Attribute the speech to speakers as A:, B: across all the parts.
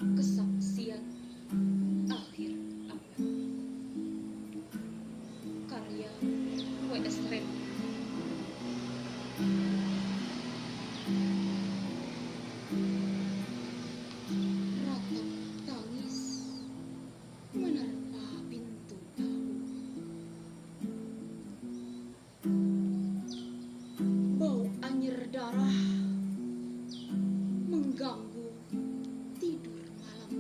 A: Kesaksian Akhir Abad, karya W.S. Ren. Ratap tangis menerpa pintu tahu. Bau anyir darah mengganggu tidur malam.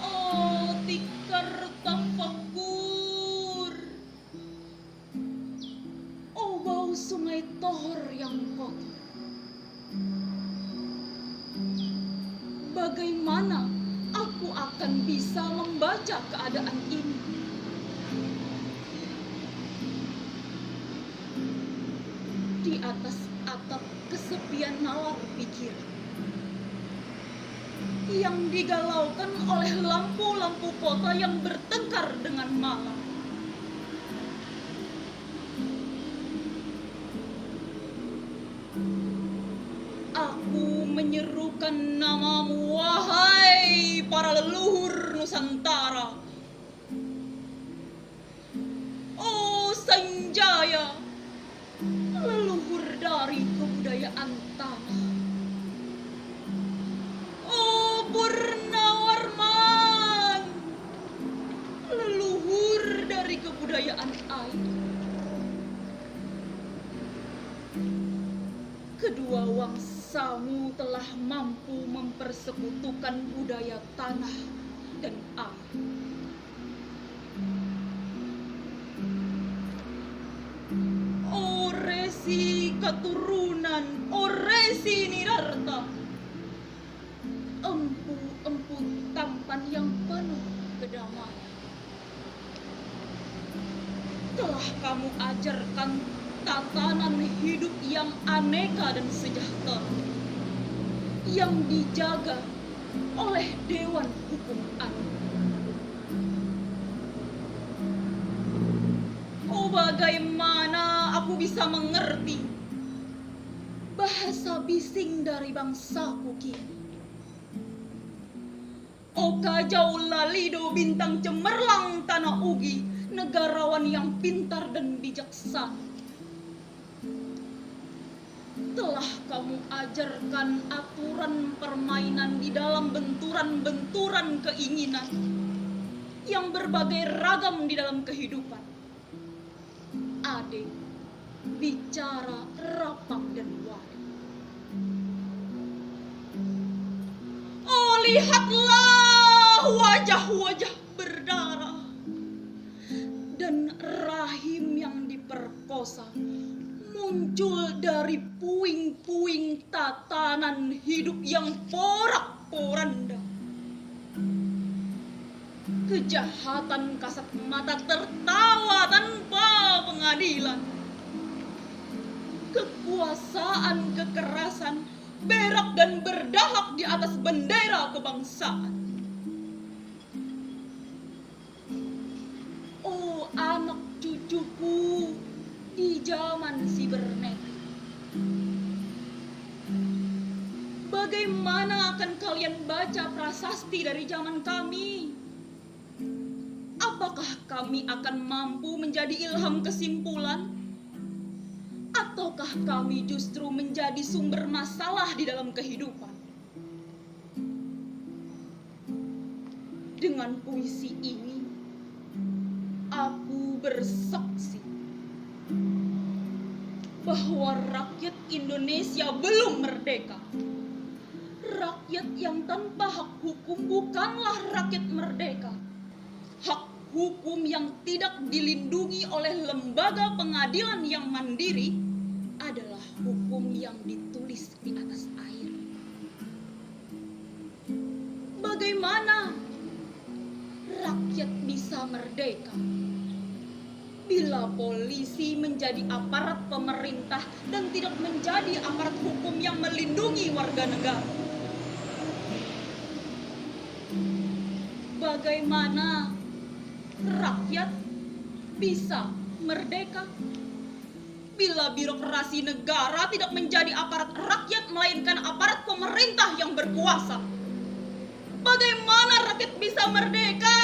A: Oh, tikar tafakur. Oh, bau sungai Tohor yang kotor. Bagaimana aku akan bisa membaca keadaan ini? Di atas atap kesepian nalar pikiran yang digalaukan oleh lampu-lampu kota yang bertengkar dengan malam. Aku menyerukan namamu, wahai para leluhur Nusantara. Oh Sanjaya, leluhur dari kebudayaan tanah. Oh Purnawarman, leluhur dari kebudayaan air. Kedua wangsamu telah mampu mempersekutukan budaya tanah dan air. O Resi Katurunan, O Resi Nirarta, empu-empu tampan yang penuh kedamaian, telah kamu ajarkan tatanan hidup yang aneka dan sejahtera, yang dijaga oleh Dewan Hukum Adat. Oh bagaimana aku bisa mengerti bahasa bising dari bangsaku kini? Oh kajau lalido bintang cemerlang tanah ugi, negarawan yang pintar dan bijaksana, telah kamu ajarkan aturan permainan di dalam benturan-benturan keinginan yang berbagai ragam di dalam kehidupan. Ade, bicara, rapang, dan wade. Oh lihatlah wajah-wajah berdarah dan rahim yang diperkosa muncul dari puing-puing tatanan hidup yang porak-poranda. Kejahatan kasat mata tertawa tanpa pengadilan. Kekuasaan kekerasan berak dan berdahak di atas bendera kebangsaan. Oh anak cucuku di zaman sibernetik, bagaimana akan kalian baca prasasti dari zaman kami? Apakah kami akan mampu menjadi ilham kesimpulan? Ataukah kami justru menjadi sumber masalah di dalam kehidupan? Dengan puisi ini, aku bersaksi bahwa rakyat Indonesia belum merdeka. Rakyat yang tanpa hak hukum bukanlah rakyat merdeka. Hak hukum yang tidak dilindungi oleh lembaga pengadilan yang mandiri adalah hukum yang ditulis di atas air. Bagaimana rakyat bisa merdeka bila polisi menjadi aparat pemerintah dan tidak menjadi aparat hukum yang melindungi warga negara? Bagaimana rakyat bisa merdeka? Bila birokrasi negara tidak menjadi aparat rakyat melainkan aparat pemerintah yang berkuasa, bagaimana rakyat bisa merdeka?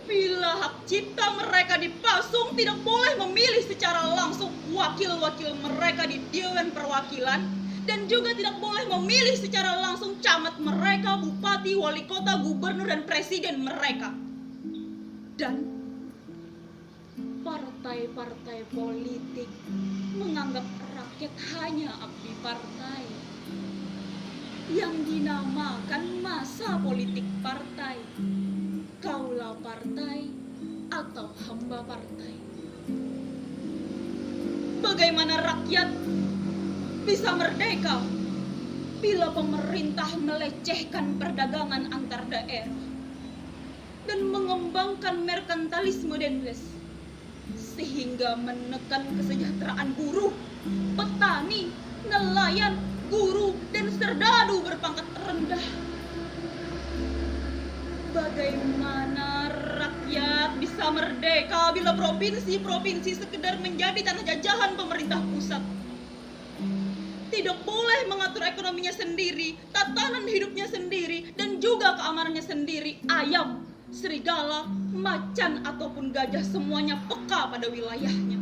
A: Bila hak cipta mereka dipasung, tidak boleh memilih secara langsung wakil-wakil mereka di Dewan Perwakilan, dan juga tidak boleh memilih secara langsung camat mereka, bupati, wali kota, gubernur, dan presiden mereka. Dan partai-partai politik menganggap rakyat hanya abdi partai yang dinamakan masa politik partai, kaula partai, atau hamba partai. Bagaimana rakyat bisa merdeka bila pemerintah melecehkan perdagangan antar daerah dan mengembangkan merkantilisme denles, sehingga menekan kesejahteraan buruh, petani, nelayan, guru, dan serdadu berpangkat rendah? Bagaimana rakyat bisa merdeka bila provinsi-provinsi sekedar menjadi tanah jajahan pemerintah pusat? Tidak boleh mengatur ekonominya sendiri, tatanan hidupnya sendiri, dan juga keamanannya sendiri. Ayam, serigala, macan, ataupun gajah semuanya peka pada wilayahnya.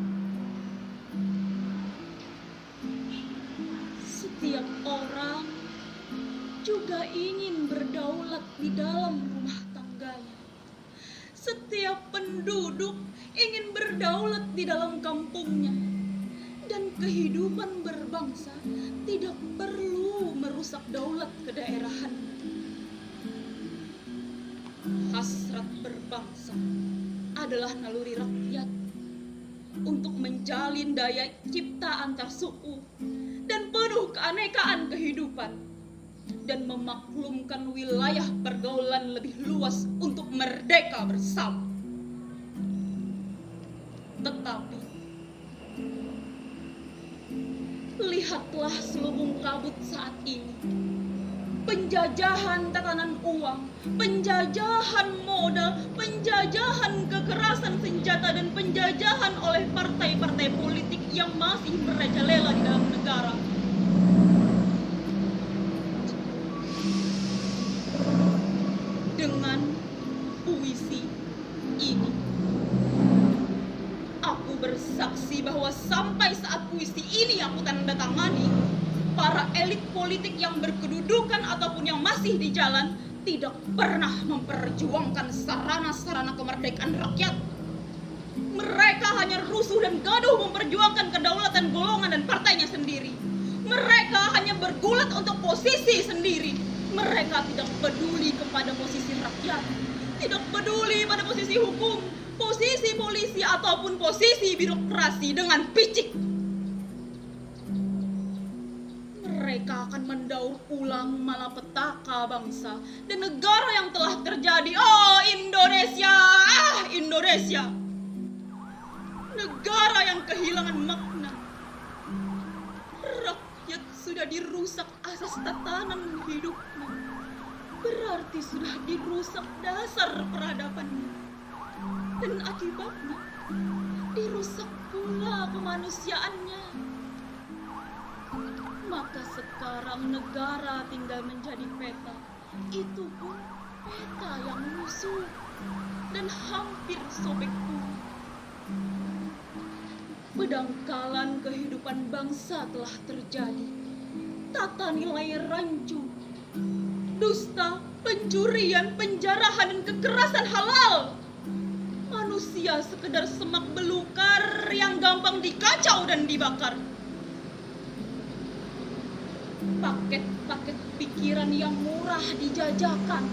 A: Setiap orang juga ingin berdaulat di dalam rumah tangganya. Setiap penduduk ingin berdaulat di dalam kampungnya. Dan kehidupan berbangsa tidak perlu merusak daulat kedaerahan. Hasrat berbangsa adalah naluri rakyat untuk menjalin daya cipta antar suku dan penuh keanekaan kehidupan, dan memaklumkan wilayah pergaulan lebih luas untuk merdeka bersama. Tetapi lihatlah selubung kabut saat ini. Penjajahan tatanan uang, penjajahan modal, penjajahan kekerasan senjata, dan penjajahan oleh partai-partai politik yang masih merajalela di dalam negara. Dengan puisi ini, aku bersaksi bahwa sampai saat puisi ini aku tanda tangani, para elit politik yang berkedudukan ataupun yang masih di jalan tidak pernah memperjuangkan sarana-sarana kemerdekaan rakyat. Mereka hanya rusuh dan gaduh memperjuangkan kedaulatan golongan dan partainya sendiri. Mereka hanya bergulat untuk posisi sendiri. Mereka tidak peduli kepada posisi rakyat, tidak peduli pada posisi hukum, posisi polisi, ataupun posisi birokrasi dengan picik. Mereka akan mendaur ulang malapetaka bangsa dan negara yang telah terjadi. Oh, Indonesia! Indonesia! Negara yang kehilangan makna. Rakyat sudah dirusak asas tatanan hidupnya. Berarti sudah dirusak dasar peradabannya. Dan akibatnya dirusak pula kemanusiaannya. Maka sekarang negara tinggal menjadi peta. Itu pun peta yang lusuh dan hampir sobek pula. Pedangkalan kehidupan bangsa telah terjadi. Tata nilai rancu, dusta, pencurian, penjarahan, dan kekerasan halal. Manusia sekedar semak belukar yang gampang dikacau dan dibakar. Paket-paket pikiran yang murah dijajakan.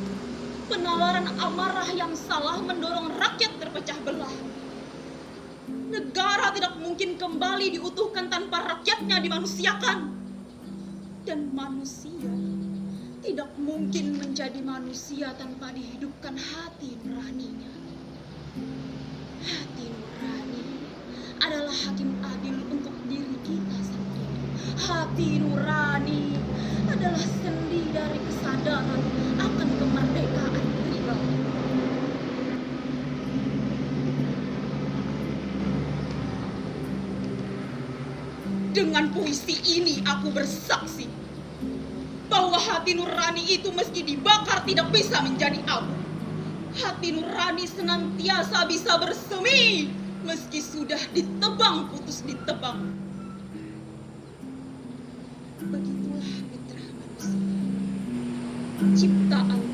A: Penalaran amarah yang salah mendorong rakyat terpecah belah. Negara tidak mungkin kembali diutuhkan tanpa rakyatnya dimanusiakan. Dan manusia tidak mungkin menjadi manusia tanpa dihidupkan hati nuraninya. Hati nurani adalah hakim adil untuk diri kita sendiri. Hati nurani adalah sendi dari kesadaran akan kemerdekaan pribadi. Dengan puisi ini aku bersaksi bahwa hati nurani itu meski dibakar tidak bisa menjadi abu. Hati nurani senantiasa bisa bersemi meski sudah ditebang, putus ditebang. Begitulah fitrah manusia, ciptaan